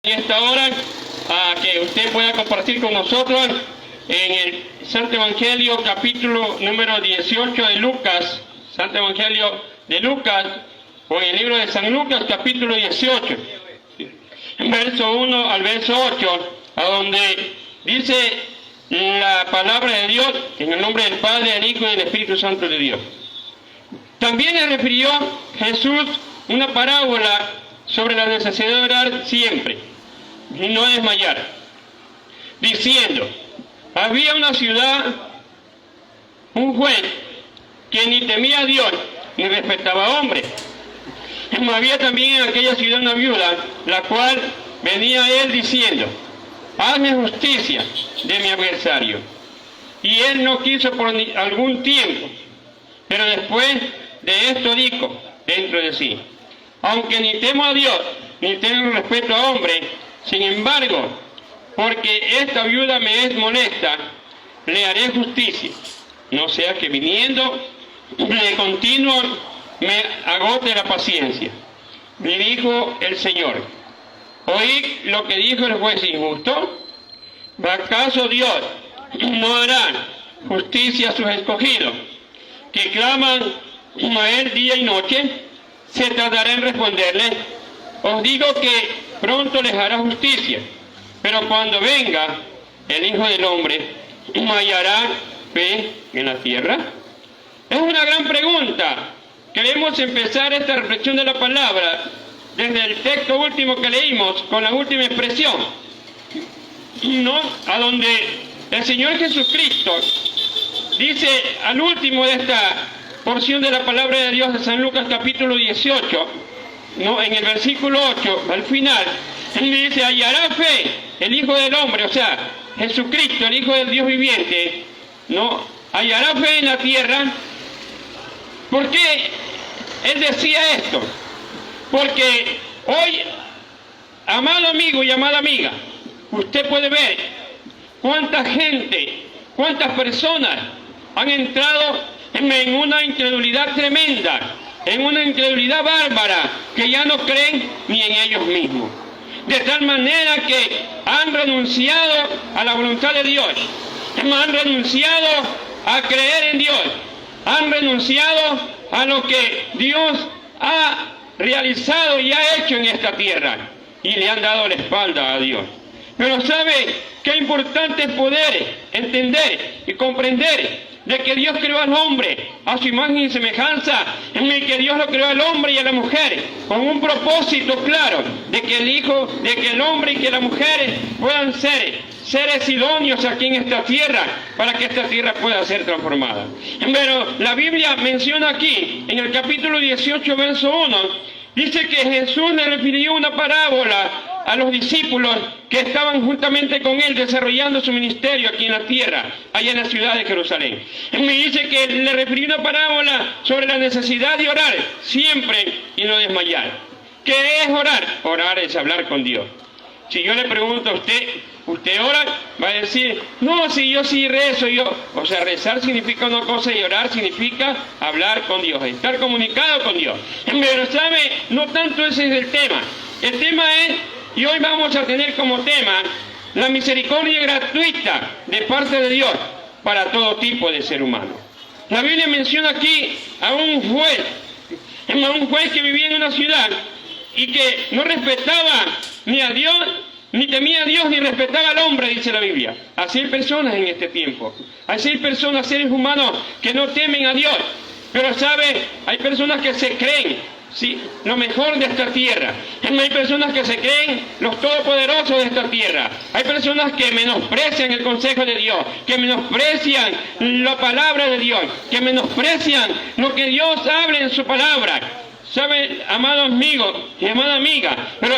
En esta hora a que usted pueda compartir con nosotros en el Santo Evangelio capítulo número 18 de Lucas, Santo Evangelio de Lucas, o en el libro de San Lucas capítulo 18, verso 1 al verso 8, a donde dice la palabra de Dios en el nombre del Padre, del Hijo y del Espíritu Santo de Dios. También le refirió Jesús una parábola sobre la necesidad de orar siempre y no desmayar, diciendo: había una ciudad, un juez que ni temía a Dios ni respetaba a hombre. Había también en aquella ciudad una viuda, la cual venía a él diciendo: hazme justicia de mi adversario. Y él no quiso por algún tiempo, pero después de esto dijo dentro de sí: aunque ni temo a Dios ni tengo respeto a hombre, sin embargo, porque esta viuda me es molesta, le haré justicia, no sea que viniendo de continuo me agote la paciencia. Me dijo el Señor: oí lo que dijo el juez injusto. ¿Acaso Dios no hará justicia a sus escogidos, que claman a él día y noche? ¿Se tardará en responderle? Os digo que pronto les hará justicia. Pero cuando venga el Hijo del Hombre, ¿hallará fe en la tierra? Es una gran pregunta. Queremos empezar esta reflexión de la palabra desde el texto último que leímos, con la última expresión, ¿no? A donde el Señor Jesucristo dice al último de esta porción de la palabra de Dios de San Lucas capítulo 18, ¿no? En el versículo 8, al final, Él dice: hallará fe el Hijo del Hombre, o sea, Jesucristo, el Hijo del Dios viviente, ¿no? Hallará fe en la tierra. ¿Por qué Él decía esto? Porque hoy, amado amigo y amada amiga, usted puede ver cuánta gente, cuántas personas han entrado en una incredulidad tremenda, en una incredulidad bárbara, que ya no creen ni en ellos mismos. De tal manera que han renunciado a la voluntad de Dios, han renunciado a creer en Dios, han renunciado a lo que Dios ha realizado y ha hecho en esta tierra, y le han dado la espalda a Dios. Pero ¿sabe qué importante es poder entender y comprender de que Dios creó al hombre a su imagen y semejanza, en el que Dios lo creó al hombre y a la mujer con un propósito claro de que el hombre y que la mujer puedan ser seres idóneos aquí en esta tierra, para que esta tierra pueda ser transformada? Pero la Biblia menciona aquí, en el capítulo 18, verso 1, dice que Jesús le refirió una parábola a los discípulos que estaban juntamente con él desarrollando su ministerio aquí en la tierra, allá en la ciudad de Jerusalén. Él me dice que le refirió una parábola sobre la necesidad de orar siempre y no desmayar. ¿Qué es orar? Orar es hablar con Dios. Si yo le pregunto a usted, ¿usted ora? Va a decir: no, si yo sí rezo, O sea, rezar significa una cosa y orar significa hablar con Dios, estar comunicado con Dios. Pero, ¿sabe? No tanto ese es el tema. El tema es, y hoy vamos a tener como tema, la misericordia gratuita de parte de Dios para todo tipo de ser humano. La Biblia menciona aquí a un juez que vivía en una ciudad y que no respetaba ni a Dios, ni temía a Dios, ni respetaba al hombre, dice la Biblia. Así hay personas en este tiempo. Así hay personas, seres humanos, que no temen a Dios. Pero, ¿sabe? Hay personas que se creen, sí, lo mejor de esta tierra. Hay personas que se creen los todopoderosos de esta tierra. Hay personas que menosprecian el consejo de Dios, que menosprecian la palabra de Dios, que menosprecian lo que Dios habla en su palabra. ¿Sabe, amado amigo y amada amiga? Pero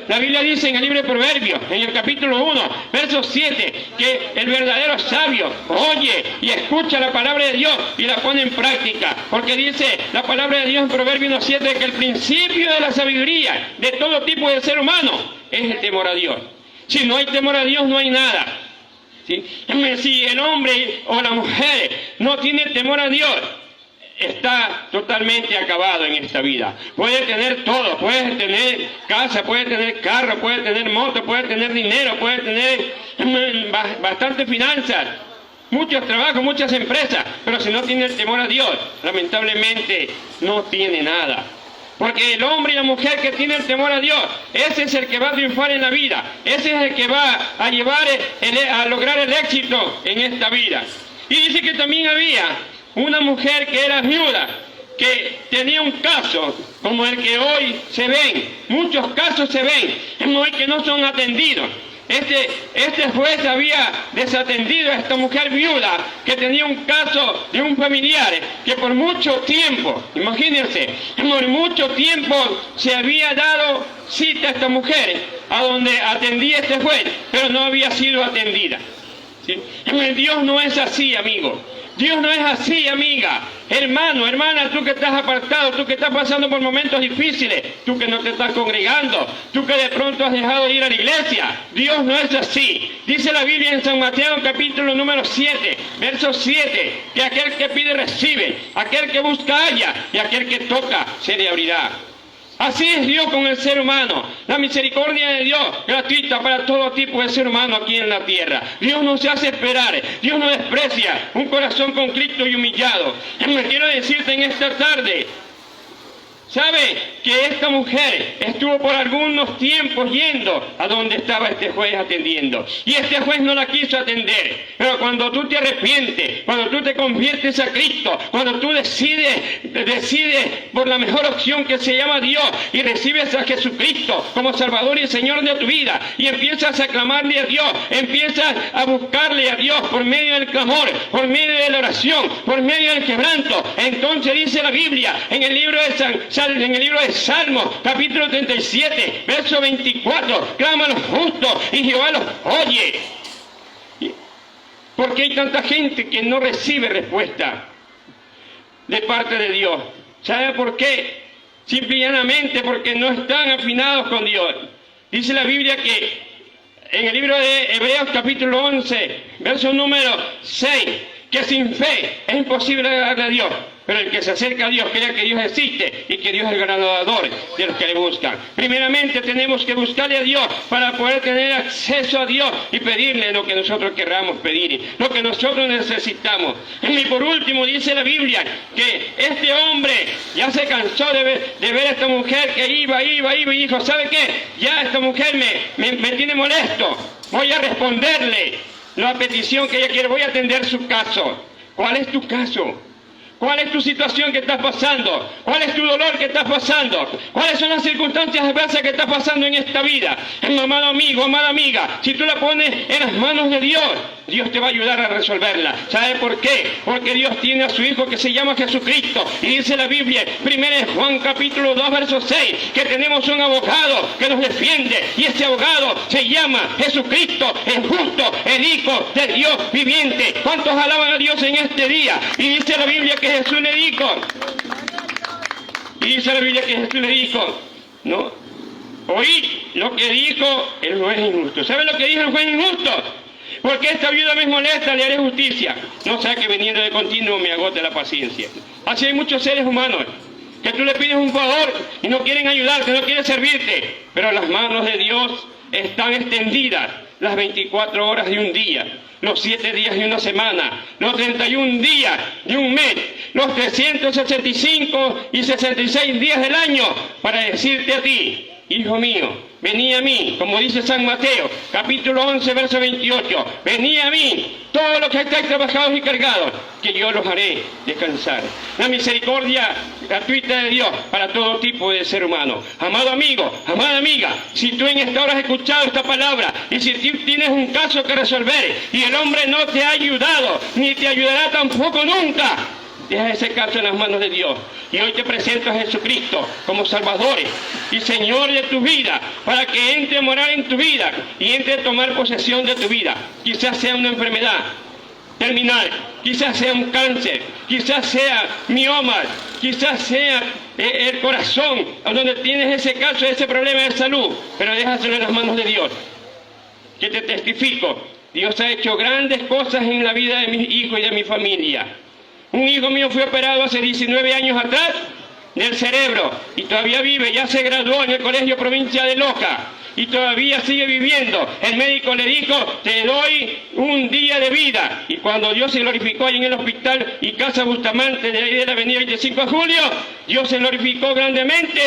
la Biblia dice en el libro de Proverbios, en el capítulo 1, verso 7, que el verdadero sabio oye y escucha la palabra de Dios y la pone en práctica. Porque dice la palabra de Dios en Proverbios 1:7 que el principio de la sabiduría de todo tipo de ser humano es el temor a Dios. Si no hay temor a Dios, no hay nada. ¿Sí? Si el hombre o la mujer no tiene temor a Dior, está totalmente acabado en esta vida. Puede tener todo, puede tener casa, puede tener carro, puede tener moto, puede tener dinero, puede tener bastante finanzas, muchos trabajos, muchas empresas, pero si no tiene el temor a Dios, lamentablemente no tiene nada. Porque el hombre y la mujer que tiene el temor a Dios, ese es el que va a triunfar en la vida, ese es el que va a llevar a lograr el éxito en esta vida. Y dice que también había una mujer que era viuda, que tenía un caso como el que hoy se ven, muchos casos se ven, hoy que no son atendidos. Este juez había desatendido a esta mujer viuda que tenía un caso de un familiar que por mucho tiempo, imagínense, por mucho tiempo se había dado cita a esta mujer a donde atendía este juez, pero no había sido atendida. ¿Sí? Dios no es así, amigo. Dios no es así, amiga. Hermano, hermana, tú que estás apartado, tú que estás pasando por momentos difíciles, tú que no te estás congregando, tú que de pronto has dejado de ir a la iglesia, Dios no es así. Dice la Biblia en San Mateo capítulo número 7, verso 7, que aquel que pide recibe, aquel que busca halla, y aquel que toca se le abrirá. Así es Dios con el ser humano. La misericordia de Dios gratuita para todo tipo de ser humano aquí en la tierra. Dios no se hace esperar. Dios no desprecia un corazón contrito y humillado. Me quiero decirte en esta tarde, ¿sabe que esta mujer estuvo por algunos tiempos yendo a donde estaba este juez atendiendo? Y este juez no la quiso atender. Pero cuando tú te arrepientes, cuando tú te conviertes a Cristo, cuando tú decides por la mejor opción que se llama Dios y recibes a Jesucristo como Salvador y Señor de tu vida y empiezas a clamarle a Dios, empiezas a buscarle a Dios por medio del clamor, por medio de la oración, por medio del quebranto, entonces dice la Biblia en el libro de Salmos, capítulo 37, verso 24, clama a los justos y Jehová los oye. ¿Por qué hay tanta gente que no recibe respuesta de parte de Dios? ¿Sabe por qué? Simple y llanamente porque no están afinados con Dios. Dice la Biblia que en el libro de Hebreos capítulo 11, verso número 6, que sin fe es imposible agradar a Dios. Pero el que se acerca a Dios crea que Dios existe y que Dios es el galardonador de los que le buscan. Primeramente tenemos que buscarle a Dios para poder tener acceso a Dios y pedirle lo que nosotros querramos pedir, lo que nosotros necesitamos. Y por último dice la Biblia que este hombre ya se cansó de ver a esta mujer que iba y dijo, ¿sabe qué? Ya esta mujer me tiene molesto. Voy a responderle la petición que ella quiere, voy a atender su caso. ¿Cuál es tu caso? ¿Cuál es tu situación que estás pasando? ¿Cuál es tu dolor que estás pasando? ¿Cuáles son las circunstancias adversas que estás pasando en esta vida? Amado amigo, amada amiga, si tú la pones en las manos de Dios, Dios te va a ayudar a resolverla. ¿Sabe por qué? Porque Dios tiene a su Hijo que se llama Jesucristo. Y dice la Biblia, 1 Juan capítulo 2, verso 6, que tenemos un abogado que nos defiende. Y ese abogado se llama Jesucristo, el justo, el Hijo del Dios viviente. ¿Cuántos alaban a Dios en este día? Y dice la Biblia que Jesús le dijo, no, oí lo que dijo el juez injusto. ¿Sabe lo que dijo el juez injusto? Porque esta viuda me molesta, le haré justicia. No sea que viniendo de continuo me agote la paciencia. Así hay muchos seres humanos que tú le pides un favor y no quieren ayudarte, no quieren servirte. Pero las manos de Dios están extendidas las 24 horas de un día, los 7 días de una semana, los 31 días de un mes, los 365 y 66 días del año para decirte a ti, hijo mío, vení a mí, como dice San Mateo, capítulo 11, verso 28, vení a mí, todos los que estáis trabajados y cargados, que yo los haré descansar. La misericordia gratuita de Dios para todo tipo de ser humano. Amado amigo, amada amiga, si tú en esta hora has escuchado esta palabra y si tú tienes un caso que resolver y el hombre no te ha ayudado, ni te ayudará tampoco nunca, deja ese caso en las manos de Dios. Y hoy te presento a Jesucristo como Salvador y Señor de tu vida, para que entre a morar en tu vida y entre a tomar posesión de tu vida. Quizás sea una enfermedad terminal, quizás sea un cáncer, quizás sea miomas, quizás sea el corazón, donde tienes ese caso, ese problema de salud, pero déjaselo en las manos de Dios. Que te testifico, Dios ha hecho grandes cosas en la vida de mis hijos y de mi familia. Un hijo mío fue operado hace 19 años atrás del cerebro y todavía vive, ya se graduó en el Colegio Provincia de Loja y todavía sigue viviendo. El médico le dijo, te doy un día de vida. Y cuando Dios se glorificó ahí en el hospital y Casa Bustamante de ahí de la avenida 25 de julio, Dios se glorificó grandemente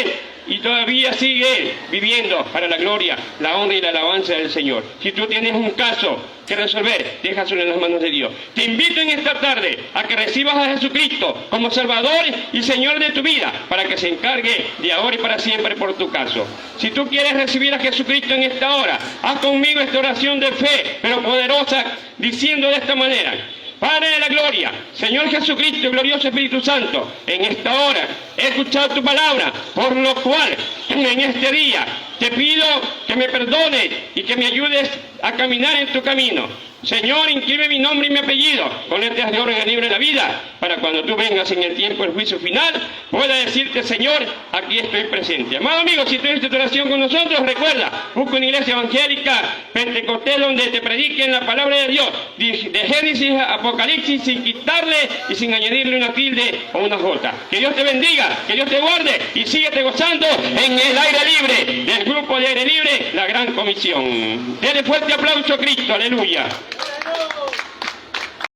y todavía sigue viviendo para la gloria, la honra y la alabanza del Señor. Si tú tienes un caso que resolver, déjaselo en las manos de Dios. Te invito en esta tarde a que recibas a Jesucristo como Salvador y Señor de tu vida, para que se encargue de ahora y para siempre por tu caso. Si tú quieres recibir a Jesucristo en esta hora, haz conmigo esta oración de fe, pero poderosa, diciendo de esta manera: Padre de la gloria, Señor Jesucristo, glorioso Espíritu Santo, en esta hora he escuchado tu palabra, por lo cual en este día te pido que me perdones y que me ayudes a caminar en tu camino. Señor, inscribe mi nombre y mi apellido con letras de oro en el libro de la vida, para cuando tú vengas en el tiempo del juicio final, pueda decirte: Señor, aquí estoy presente. Amado amigo, si tú hiciste tu oración con nosotros, recuerda, busca una iglesia evangélica, pentecostés, donde te prediquen la palabra de Dios, de Génesis a Apocalipsis, sin quitarle y sin añadirle una tilde o una jota. Que Dios te bendiga, que Dios te guarde y síguete gozando en el aire libre del grupo de aire libre, la Gran Comisión. Dele fuerte aplauso a Cristo, aleluya.